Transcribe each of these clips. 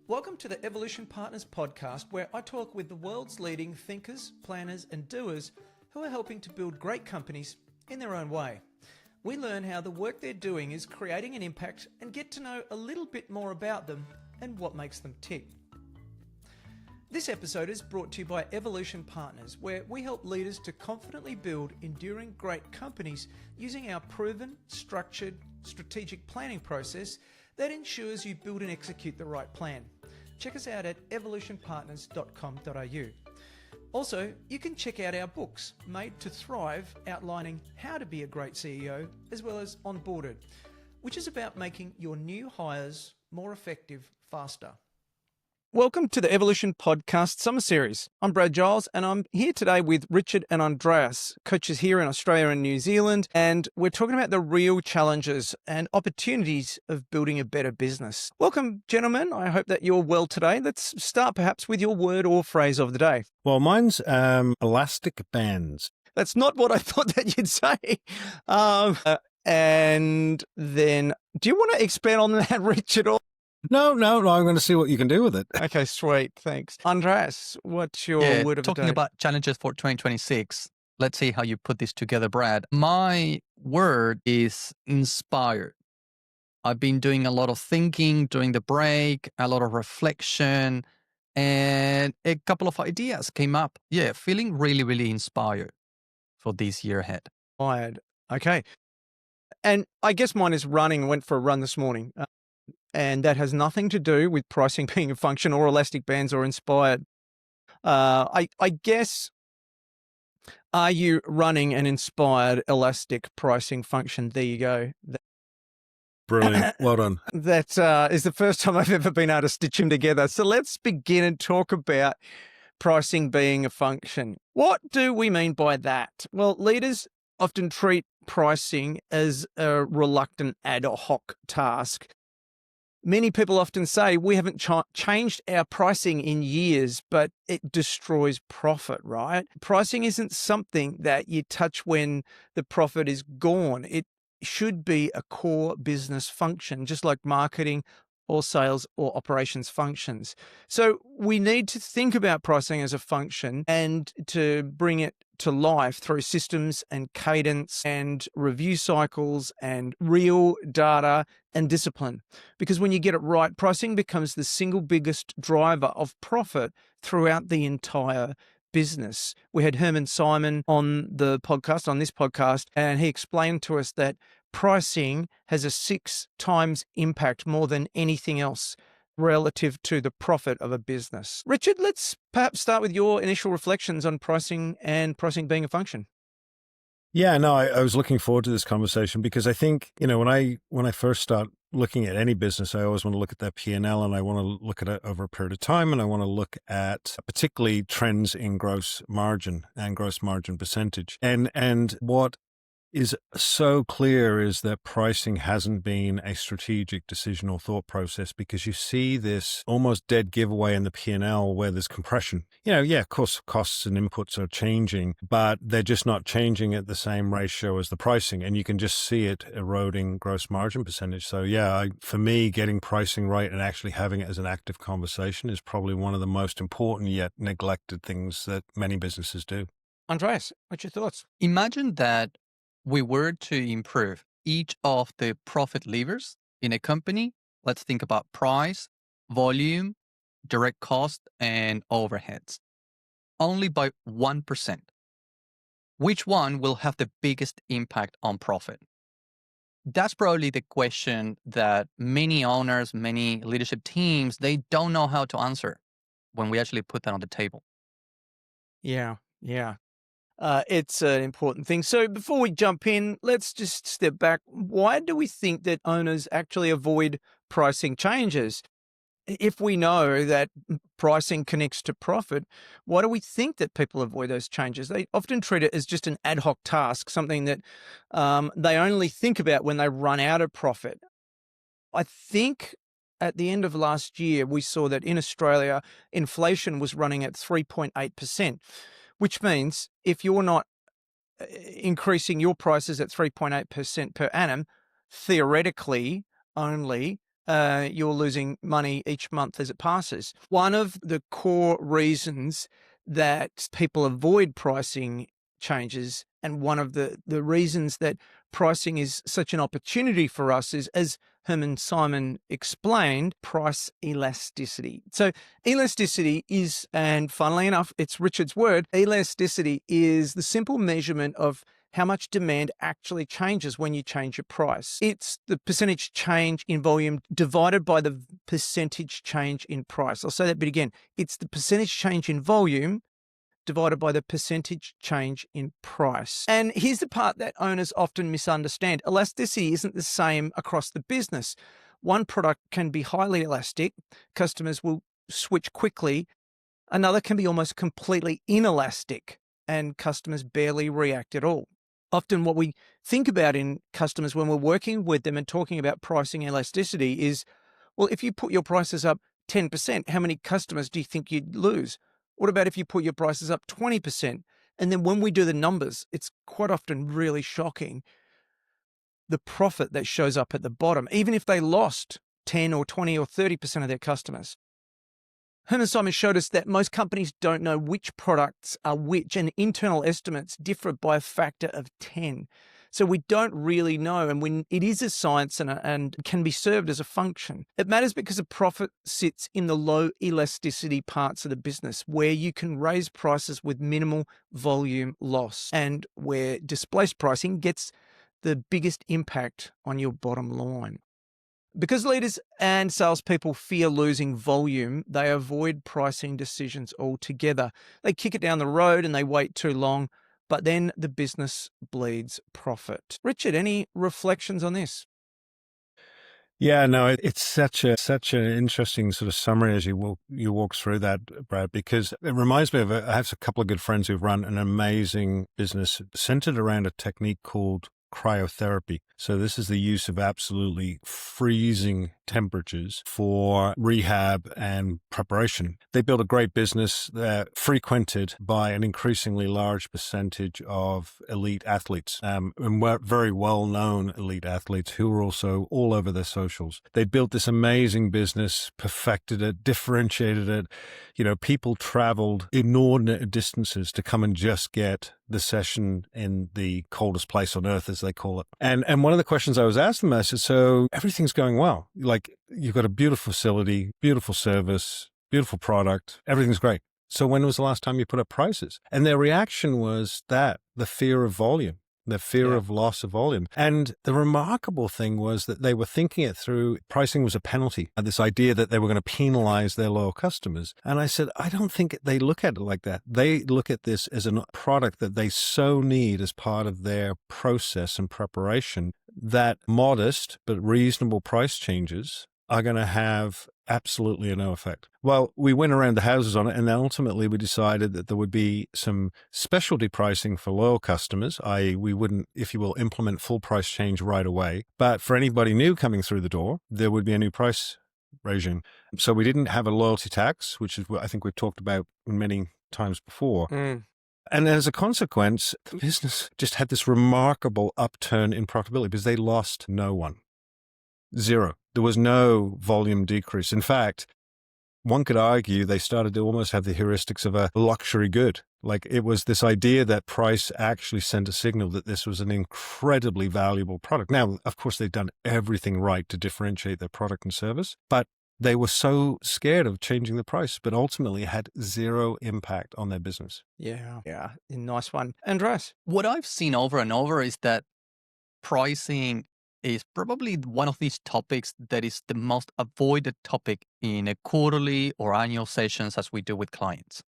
Welcome to the Evolution Partners podcast, where I talk with the world's leading thinkers, planners, and doers who are helping to build great companies in their own way. We learn how the work they're doing is creating an impact and get to know a little bit more about them and what makes them tick. This episode is brought to you by Evolution Partners, where we help leaders to confidently build enduring great companies using our proven, structured, strategic planning process that ensures you build and execute the right plan. Check us out at evolutionpartners.com.au. Also, you can check out our books, Made to Thrive, outlining how to be a great CEO, as well as Onboarded, which is about making your new hires more effective faster. Welcome to the Evolution Podcast Summer Series. I'm Brad Giles, and I'm here today with Richard and Andreas, coaches here in Australia and New Zealand, and we're talking about the real challenges and opportunities of building a better business. Welcome, gentlemen. I hope that you're well today. Let's start perhaps with your word or phrase of the day. Well, mine's elastic bands. That's not what I thought that you'd say. And then, do you want to expand on that, Richard? No, I'm going to see what you can do with it. Okay, sweet. Thanks. Andreas, what's your word of the day? Talking about challenges for 2026, let's see how you put this together, Brad. My word is inspired. I've been doing a lot of thinking during the break, a lot of reflection, and a couple of ideas came up. Yeah, feeling really, really inspired for this year ahead. Inspired. Okay. And I guess mine is running. I went for a run this morning. And that has nothing to do with pricing being a function or elastic bands or inspired. I guess, are you running an inspired elastic pricing function? There you go. Brilliant. Well done. That is the first time I've ever been able to stitch them together. So let's begin and talk about pricing being a function. What do we mean by that? Well, leaders often treat pricing as a reluctant ad hoc task. Many people often say we haven't changed our pricing in years, but it destroys profit, right? Pricing isn't something that you touch when the profit is gone. It should be a core business function, just like marketing or sales or operations functions. So we need to think about pricing as a function and to bring it to life through systems and cadence and review cycles and real data and discipline. Because when you get it right, pricing becomes the single biggest driver of profit throughout the entire business. We had Herman Simon on this podcast, and he explained to us that pricing has a 6 times impact more than anything else relative to the profit of a business. Richard, let's perhaps start with your initial reflections on pricing and pricing being a function. Yeah, no, I was looking forward to this conversation because I think, when I first start looking at any business, I always want to look at their P&L and I want to look at it over a period of time. And I want to look at particularly trends in gross margin and gross margin percentage. And what is so clear is that pricing hasn't been a strategic decision or thought process, because you see this almost dead giveaway in the P&L where there's compression. Of course, costs and inputs are changing, but they're just not changing at the same ratio as the pricing. And you can just see it eroding gross margin percentage. So for me, getting pricing right and actually having it as an active conversation is probably one of the most important yet neglected things that many businesses do. Andreas, what's your thoughts? Imagine that we were to improve each of the profit levers in a company. Let's think about price, volume, direct cost, and overheads. Only by 1%. Which one will have the biggest impact on profit? That's probably the question that many owners, many leadership teams, they don't know how to answer when we actually put that on the table. Yeah. It's an important thing. So before we jump in, let's just step back. Why do we think that owners actually avoid pricing changes? If we know that pricing connects to profit, why do we think that people avoid those changes? They often treat it as just an ad hoc task, something that they only think about when they run out of profit. I think at the end of last year, we saw that in Australia, inflation was running at 3.8%. Which means if you're not increasing your prices at 3.8% per annum, theoretically only you're losing money each month as it passes. One of the core reasons that people avoid pricing changes, and one of the reasons that pricing is such an opportunity for us, is, as Herman Simon explained, price elasticity. So elasticity is, and funnily enough, it's Richard's word, elasticity is the simple measurement of how much demand actually changes when you change your price. It's the percentage change in volume divided by the percentage change in price. I'll say that bit again. It's the percentage change in volume divided by the percentage change in price. And here's the part that owners often misunderstand. Elasticity isn't the same across the business. One product can be highly elastic. Customers will switch quickly. Another can be almost completely inelastic, and customers barely react at all. Often what we think about in customers when we're working with them and talking about pricing elasticity is, well, if you put your prices up 10%, how many customers do you think you'd lose? What about if you put your prices up 20%? And then when we do the numbers, it's quite often really shocking, the profit that shows up at the bottom, even if they lost 10 or 20 or 30% of their customers. Herman Simon showed us that most companies don't know which products are which, and internal estimates differ by a factor of 10. So we don't really know, and when it is a science and can be served as a function. It matters because a profit sits in the low elasticity parts of the business, where you can raise prices with minimal volume loss, and where displaced pricing gets the biggest impact on your bottom line. Because leaders and salespeople fear losing volume, they avoid pricing decisions altogether. They kick it down the road and they wait too long, but then the business bleeds profit. Richard, any reflections on this? Yeah, no, it's such an interesting sort of summary as you walk through that, Brad, because it reminds me of I have a couple of good friends who've run an amazing business centered around a technique called cryotherapy. So this is the use of absolutely freezing temperatures for rehab and preparation. They built a great business that frequented by an increasingly large percentage of elite athletes, and very well-known elite athletes who were also all over their socials. They built this amazing business, perfected it, differentiated it. People traveled inordinate distances to come and just get the session in the coldest place on earth, as they call it. And one of the questions I was asking them, I said, so everything's going well. Like, you've got a beautiful facility, beautiful service, beautiful product. Everything's great. So when was the last time you put up prices? And their reaction was the fear of volume. The fear of loss of volume. And the remarkable thing was that they were thinking it through. Pricing was a penalty. This idea that they were going to penalize their loyal customers. And I said, I don't think they look at it like that. They look at this as a product that they so need as part of their process and preparation, that modest but reasonable price changes are going to have absolutely no effect. Well, we went around the houses on it, and then ultimately we decided that there would be some specialty pricing for loyal customers, i.e. we wouldn't, if you will, implement full price change right away. But for anybody new coming through the door, there would be a new price regime. So we didn't have a loyalty tax, which is what I think we've talked about many times before. And as a consequence, the business just had this remarkable upturn in profitability because they lost no one. Zero. There was no volume decrease. In fact, one could argue they started to almost have the heuristics of a luxury good. Like, it was this idea that price actually sent a signal that this was an incredibly valuable product. Now, of course, they've done everything right to differentiate their product and service, but they were so scared of changing the price, but ultimately it had zero impact on their business. Yeah. Nice one. Andreas? What I've seen over and over is that pricing is probably one of these topics that is the most avoided topic in a quarterly or annual sessions as we do with clients.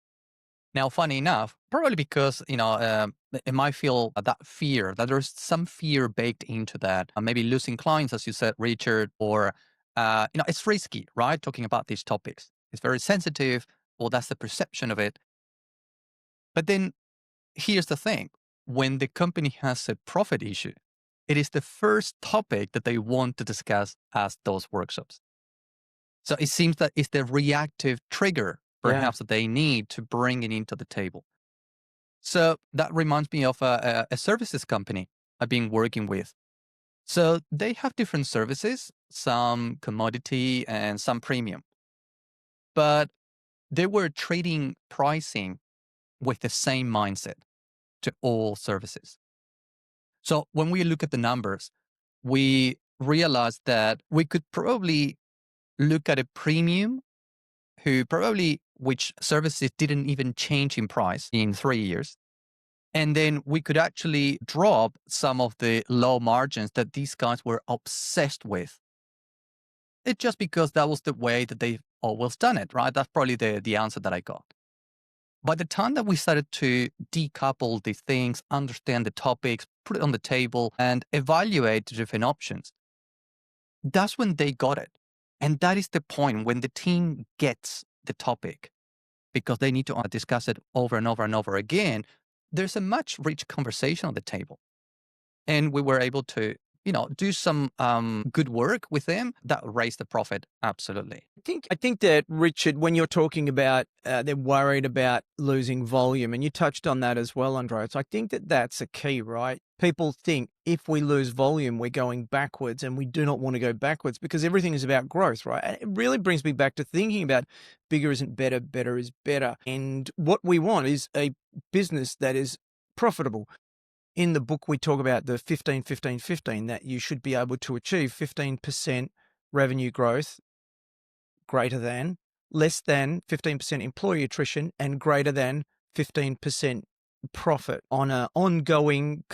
Now, funny enough, probably because, it might feel that fear, that there's some fear baked into that, maybe losing clients, as you said, Richard, or, it's risky, right? Talking about these topics. It's very sensitive, or that's the perception of it. But then here's the thing. When the company has a profit issue, it is the first topic that they want to discuss as those workshops. So it seems that it's the reactive trigger, perhaps, that they need to bring it into the table. So that reminds me of a services company I've been working with. So they have different services, some commodity, and some premium. But they were trading pricing with the same mindset to all services. So when we look at the numbers, we realized that we could probably look at a premium which services didn't even change in price in 3 years. And then we could actually drop some of the low margins that these guys were obsessed with. It's just because that was the way that they've always done it, right? That's probably the answer that I got. By the time that we started to decouple these things, understand the topics, put it on the table, and evaluate the different options, that's when they got it. And that is the point when the team gets the topic, because they need to discuss it over and over and over again. There's a much rich conversation on the table. And we were able to, do some good work with them that raised the profit. Absolutely. I think that, Richard, when you're talking about they're worried about losing volume, and you touched on that as well, Andreas, I think that that's a key, right? People think if we lose volume, we're going backwards, and we do not want to go backwards because everything is about growth, right? And it really brings me back to thinking about bigger isn't better, better is better. And what we want is a business that is profitable. In the book, we talk about the 15, 15, 15, that you should be able to achieve 15% revenue growth, greater than, less than 15% employee attrition, and greater than 15% profit on an ongoing,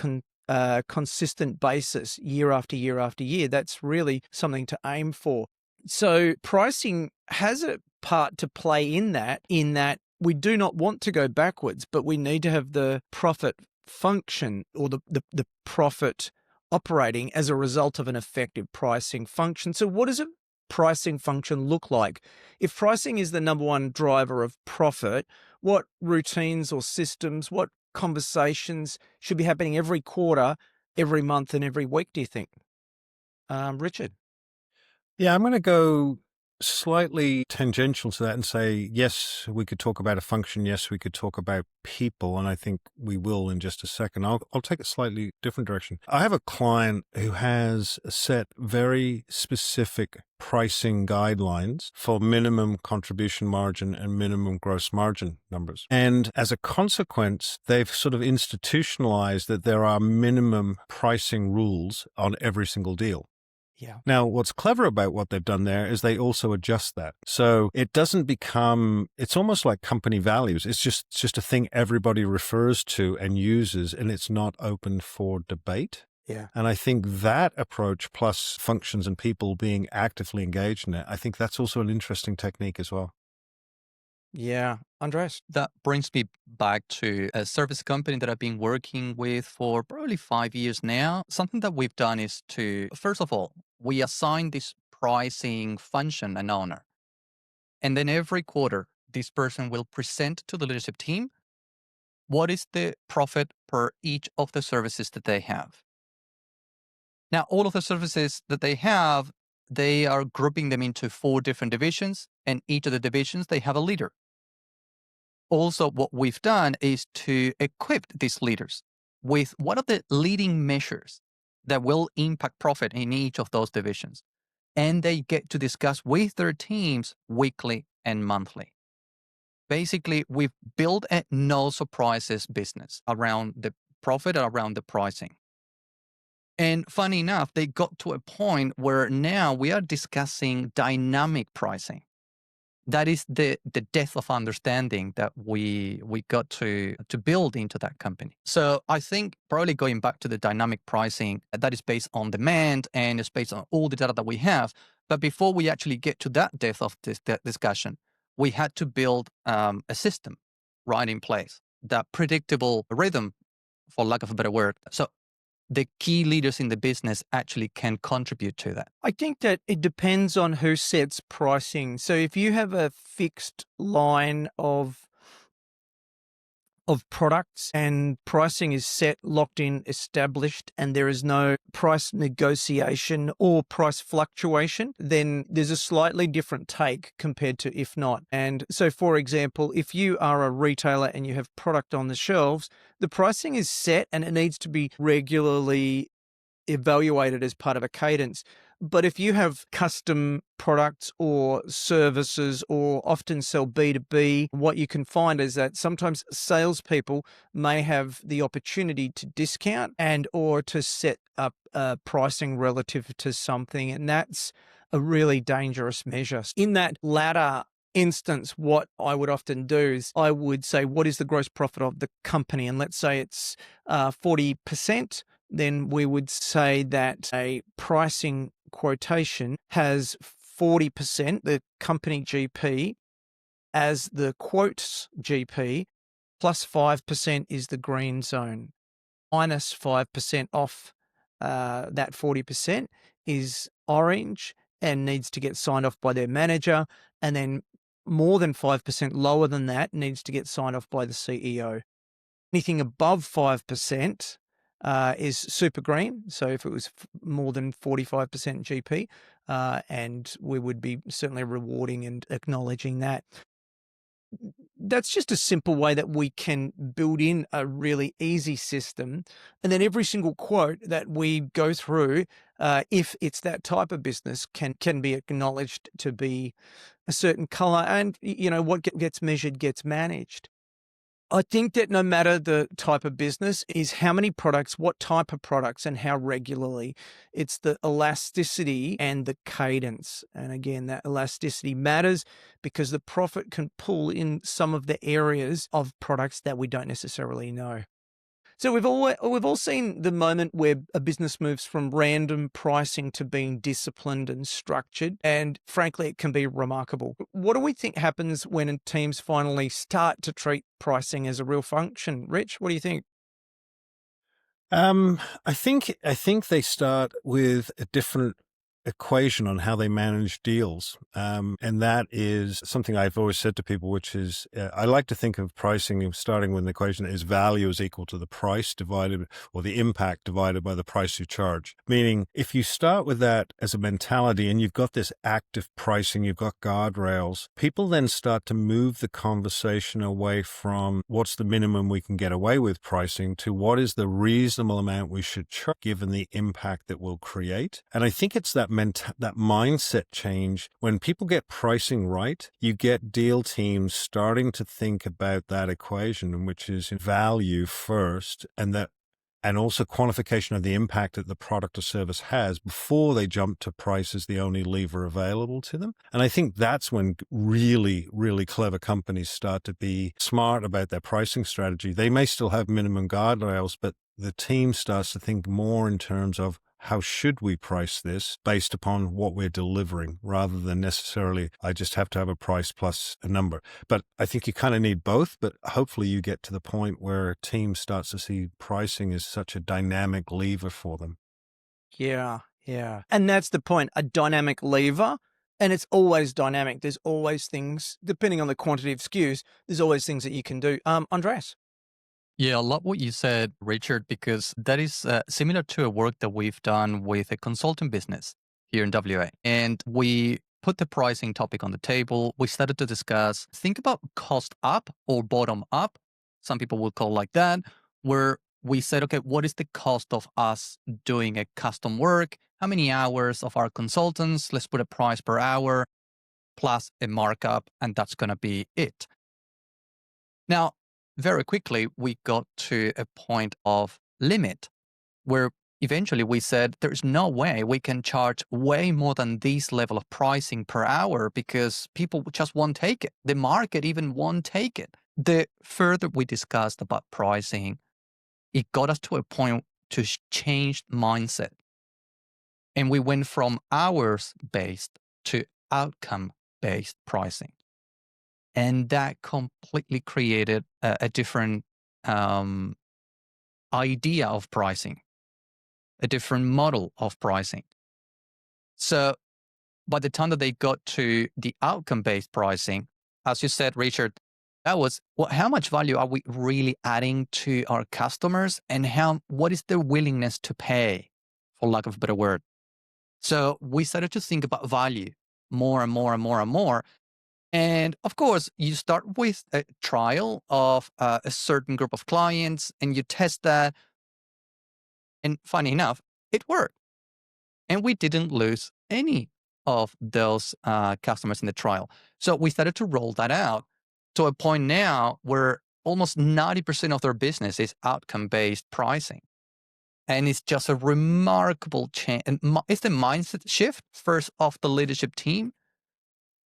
consistent basis year after year after year. That's really something to aim for. So pricing has a part to play in that we do not want to go backwards, but we need to have the profit function, or the profit operating as a result of an effective pricing function. So what does a pricing function look like? If pricing is the number one driver of profit, what routines or systems, what conversations should be happening every quarter, every month, and every week, do you think? Richard? Yeah, I'm going to go slightly tangential to that and say, yes, we could talk about a function. Yes, we could talk about people. And I think we will in just a second. I'll take a slightly different direction. I have a client who has set very specific pricing guidelines for minimum contribution margin and minimum gross margin numbers. And as a consequence, they've sort of institutionalized that there are minimum pricing rules on every single deal. Yeah. Now, what's clever about what they've done there is they also adjust that. So it doesn't become, it's almost like company values. It's just a thing everybody refers to and uses, and it's not open for debate. Yeah. And I think that approach, plus functions and people being actively engaged in it, I think that's also an interesting technique as well. Yeah. Andreas? That brings me back to a service company that I've been working with for probably 5 years now. Something that we've done is to, first of all, we assign this pricing function an owner. And then every quarter, this person will present to the leadership team what is the profit per each of the services that they have. Now, all of the services that they have, they are grouping them into 4 different divisions, and each of the divisions, they have a leader. Also, what we've done is to equip these leaders with what are the leading measures that will impact profit in each of those divisions. And they get to discuss with their teams weekly and monthly. Basically, we've built a no surprises business around the profit and around the pricing. And funny enough, they got to a point where now we are discussing dynamic pricing. That is the depth of understanding that we got to build into that company. So I think probably going back to the dynamic pricing, that is based on demand and it's based on all the data that we have. But before we actually get to that depth of this discussion, we had to build a system right in place, that predictable rhythm, for lack of a better word. So the key leaders in the business actually can contribute to that. I think that it depends on who sets pricing. So if you have a fixed line of products and pricing is set, locked in, established, and there is no price negotiation or price fluctuation, then there's a slightly different take compared to if not. And so, for example, if you are a retailer and you have product on the shelves, the pricing is set and it needs to be regularly evaluated as part of a cadence. But if you have custom products or services or often sell B2B, what you can find is that sometimes salespeople may have the opportunity to discount and or to set up pricing relative to something. And that's a really dangerous measure. In that latter instance, what I would often do is I would say, what is the gross profit of the company? And let's say it's 40%. Then we would say that a pricing quotation has 40%, the company GP, as the quotes GP, plus 5% is the green zone. Minus 5% off that 40% is orange and needs to get signed off by their manager. And then more than 5% lower than that needs to get signed off by the CEO. Anything above 5% is super green. So if it was more than 45% GP, and we would be certainly rewarding and acknowledging that. That's just a simple way that we can build in a really easy system. And then every single quote that we go through, if it's that type of business, can be acknowledged to be a certain color. And, what gets measured gets managed. I think that no matter the type of business is how many products, what type of products, and how regularly. It's the elasticity and the cadence. And again, that elasticity matters because the profit can pull in some of the areas of products that we don't necessarily know. So we've all seen the moment where a business moves from random pricing to being disciplined and structured, and frankly, it can be remarkable. What do we think happens when teams finally start to treat pricing as a real function? Rich, what do you think? I think they start with a different equation on how they manage deals. And that is something I've always said to people, which is I like to think of pricing starting with an equation that is value is equal to the price divided, or the impact divided by the price you charge. Meaning, if you start with that as a mentality and you've got this active pricing, you've got guardrails, people then start to move the conversation away from what's the minimum we can get away with pricing to what is the reasonable amount we should charge given the impact that we'll create. And I think it's that mindset change. When people get pricing right, you get deal teams starting to think about that equation, which is value first, and also quantification of the impact that the product or service has before they jump to price as the only lever available to them. And I think that's when really, really clever companies start to be smart about their pricing strategy. They may still have minimum guardrails, but the team starts to think more in terms of how should we price this based upon what we're delivering, rather than necessarily, I just have to have a price plus a number. But I think you kind of need both, but hopefully you get to the point where a team starts to see pricing as such a dynamic lever for them. Yeah. And that's the point, a dynamic lever. And it's always dynamic. There's always things, depending on the quantity of SKUs, there's always things that you can do. Andreas? Yeah, I love what you said, Richard, because that is similar to a work that we've done with a consulting business here in WA. And we put the pricing topic on the table. We started to discuss, think about cost up or bottom up. Some people will call it like that, where we said, okay, what is the cost of us doing a custom work? How many hours of our consultants? Let's put a price per hour plus a markup, and that's going to be it. Now, very quickly, we got to a point of limit where eventually we said there's no way we can charge way more than this level of pricing per hour because people just won't take it. The market even won't take it. The further we discussed about pricing, it got us to a point to change mindset. And we went from hours-based to outcome-based pricing. And that completely created a different idea of pricing, a different model of pricing. So by the time that they got to the outcome-based pricing, as you said, Richard, that was how much value are we really adding to our customers, and what is their willingness to pay, for lack of a better word. So we started to think about value more and more and more and more. And of course, you start with a trial of a certain group of clients and you test that. And funny enough, it worked. And we didn't lose any of those customers in the trial. So we started to roll that out to a point now where almost 90% of their business is outcome-based pricing. And it's just a remarkable change. And it's the mindset shift first of the leadership team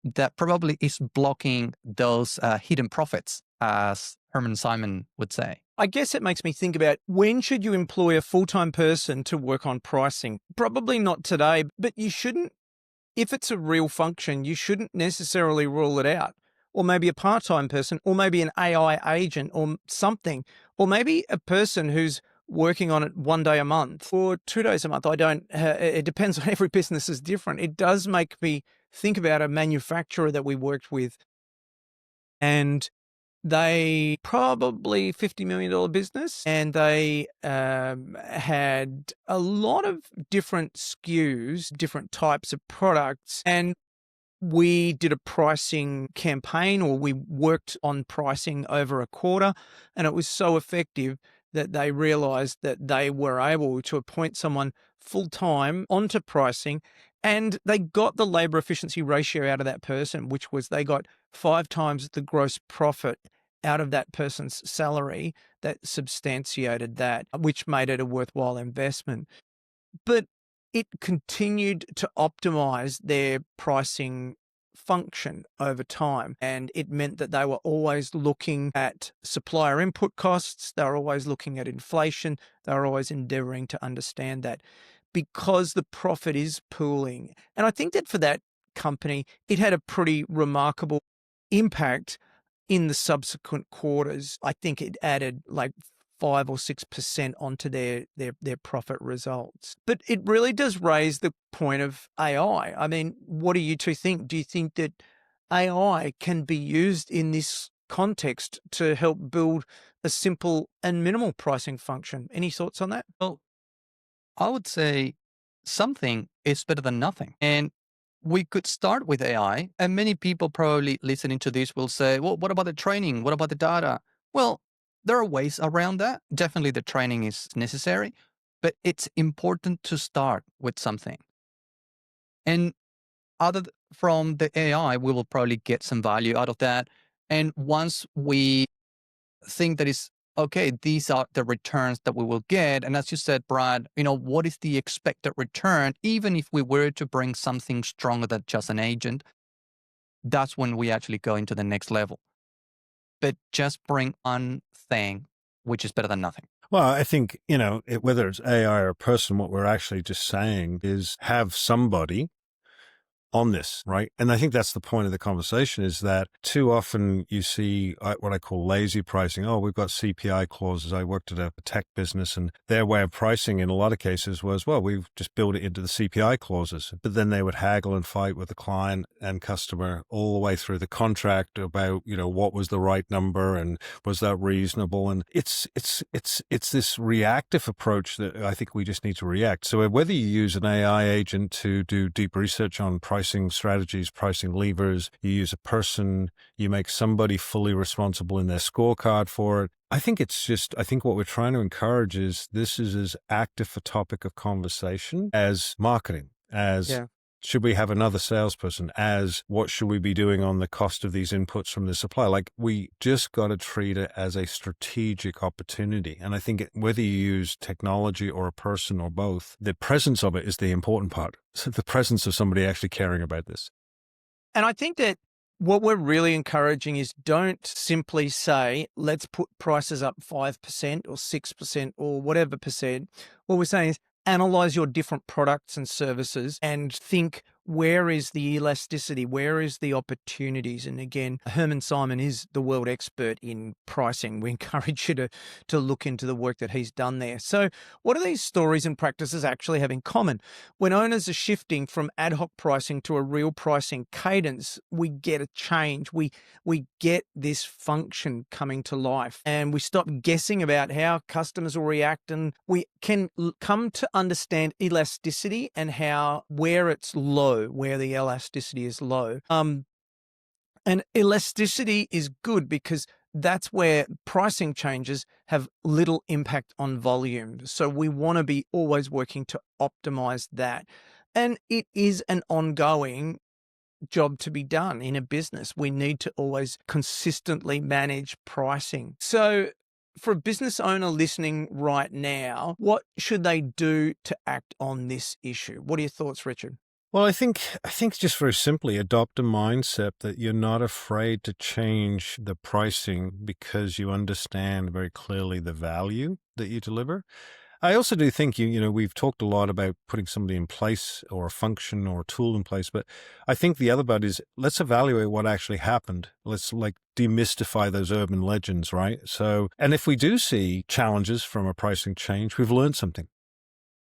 that probably is blocking those hidden profits, as Herman Simon would say. I guess it makes me think about, when should you employ a full-time person to work on pricing? Probably not today, but you shouldn't, if it's a real function, you shouldn't necessarily rule it out. Or maybe a part-time person, or maybe an AI agent or something, or maybe a person who's working on it 1 day a month or 2 days a month. It depends on, every business is different. It does make me think about a manufacturer that we worked with, and they probably $50 million business, and they had a lot of different SKUs, different types of products. And we did a pricing campaign, or we worked on pricing over a quarter, and it was so effective that they realized that they were able to appoint someone full-time onto pricing, and they got the labor efficiency ratio out of that person, which was they got 5 times the gross profit out of that person's salary. That substantiated that, which made it a worthwhile investment. But it continued to optimize their pricing function over time. And it meant that they were always looking at supplier input costs. They were always looking at inflation. They were always endeavoring to understand that, because the profit is pooling. And I think that for that company, it had a pretty remarkable impact in the subsequent quarters. I think it added like 5 or 6% onto their profit results. But it really does raise the point of AI. I mean, what do you two think? Do you think that AI can be used in this context to help build a simple and minimal pricing function? Any thoughts on that? Well, I would say something is better than nothing. And we could start with AI, and many people probably listening to this will say, well, what about the training? What about the data? Well, there are ways around that. Definitely the training is necessary, but it's important to start with something. And from the AI, we will probably get some value out of that. And once we think that is okay, these are the returns that we will get. And as you said, Brad, what is the expected return? Even if we were to bring something stronger than just an agent, that's when we actually go into the next level. But just bring one thing, which is better than nothing. Well, I think, whether it's AI or a person, what we're actually just saying is have somebody on this, right? And I think that's the point of the conversation, is that too often you see what I call lazy pricing. Oh, we've got CPI clauses. I worked at a tech business, and their way of pricing in a lot of cases was, well, we've just built it into the CPI clauses. But then they would haggle and fight with the client and customer all the way through the contract about, what was the right number and was that reasonable? And it's this reactive approach that I think we just need to react. So whether you use an AI agent to do deep research on pricing strategies, pricing levers, you use a person, you make somebody fully responsible in their scorecard for it. I think what we're trying to encourage is this is as active a topic of conversation as marketing, should we have another salesperson, as what should we be doing on the cost of these inputs from the supplier? Like, we just got to treat it as a strategic opportunity. And I think whether you use technology or a person or both, the presence of it is the important part. So the presence of somebody actually caring about this. And I think that what we're really encouraging is, don't simply say, let's put prices up 5% or 6% or whatever percent. What we're saying is, analyze your different products and services and think, where is the elasticity? Where is the opportunities? And again, Herman Simon is the world expert in pricing. We encourage you to look into the work that he's done there. So what do these stories and practices actually have in common? When owners are shifting from ad hoc pricing to a real pricing cadence, we get a change. We get this function coming to life, and we stop guessing about how customers will react, and we can come to understand elasticity and where it's low, where the elasticity is low. And elasticity is good because that's where pricing changes have little impact on volume. So we want to be always working to optimize that. And it is an ongoing job to be done in a business. We need to always consistently manage pricing. So for a business owner listening right now, what should they do to act on this issue? What are your thoughts, Richard? Well, I think just very simply adopt a mindset that you're not afraid to change the pricing because you understand very clearly the value that you deliver. I also do think we've talked a lot about putting somebody in place or a function or a tool in place, but I think the other part is let's evaluate what actually happened. Let's demystify those urban legends, right? So, and if we do see challenges from a pricing change, we've learned something.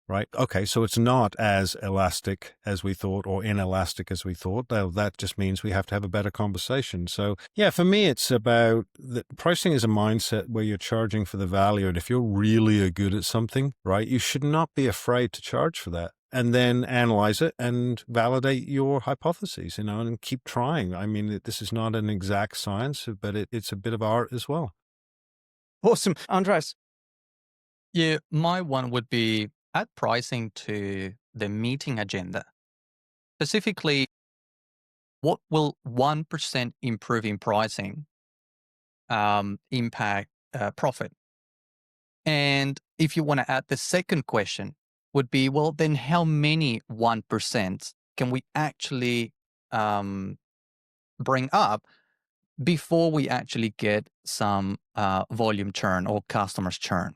Right. Okay. So it's not as elastic as we thought or inelastic as we thought. That just means we have to have a better conversation. So yeah, for me, it's about pricing is a mindset where you're charging for the value. And if you're really good at something, right, you should not be afraid to charge for that and then analyze it and validate your hypotheses, and keep trying. I mean, this is not an exact science, but it's a bit of art as well. Awesome. Andres? Yeah, my one would be add pricing to the meeting agenda. Specifically, what will 1% improve in pricing impact profit? And if you want to add the second question would be, well, then how many 1% can we actually bring up before we actually get some volume churn or customers churn?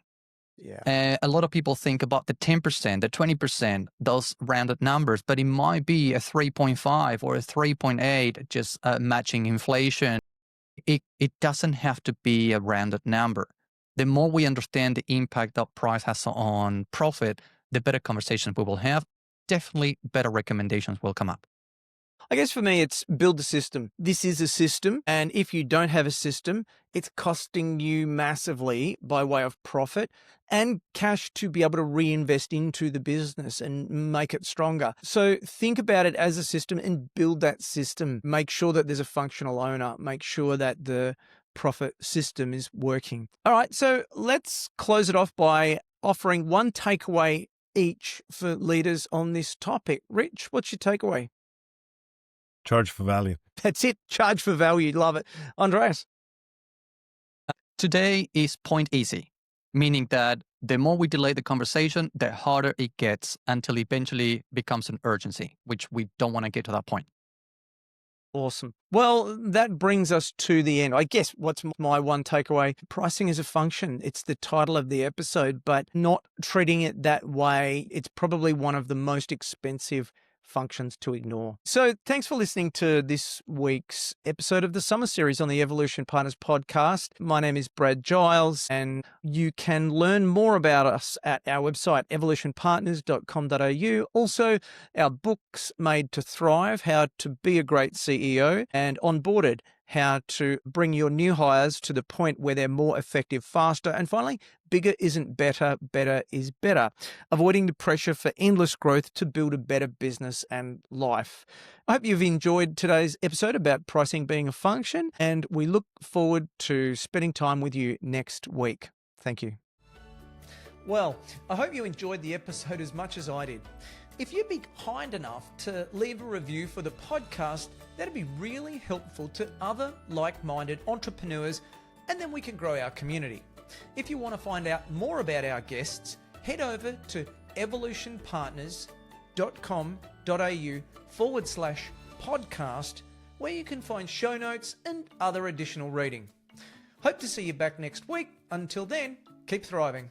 Yeah. A lot of people think about the 10%, the 20%, those rounded numbers, but it might be a 3.5 or a 3.8, just matching inflation. It doesn't have to be a rounded number. The more we understand the impact that price has on profit, the better conversations we will have. Definitely better recommendations will come up. I guess for me, it's build a system. This is a system. And if you don't have a system, it's costing you massively by way of profit and cash to be able to reinvest into the business and make it stronger. So think about it as a system and build that system. Make sure that there's a functional owner. Make sure that the profit system is working. All right. So let's close it off by offering one takeaway each for leaders on this topic. Rich, what's your takeaway? Charge for value. That's it. Charge for value. Love it. Andreas? Today is point easy, meaning that the more we delay the conversation, the harder it gets until eventually becomes an urgency, which we don't want to get to that point. Awesome. Well, that brings us to the end. I guess what's my one takeaway? Pricing is a function. It's the title of the episode, but not treating it that way. It's probably one of the most expensive functions to ignore. So thanks for listening to this week's episode of the summer series on the Evolution Partners podcast. My name is Brad Giles, and you can learn more about us at our website, evolutionpartners.com.au. Also, our books, Made to Thrive, How to Be a Great CEO, and Onboarded, how to bring your new hires to the point where they're more effective faster. And finally, bigger isn't better, better is better. Avoiding the pressure for endless growth to build a better business and life. I hope you've enjoyed today's episode about pricing being a function, and we look forward to spending time with you next week. Thank you. Well, I hope you enjoyed the episode as much as I did. If you'd be kind enough to leave a review for the podcast, that'd be really helpful to other like-minded entrepreneurs, and then we can grow our community. If you want to find out more about our guests, head over to evolutionpartners.com.au/podcast, where you can find show notes and other additional reading. Hope to see you back next week. Until then, keep thriving.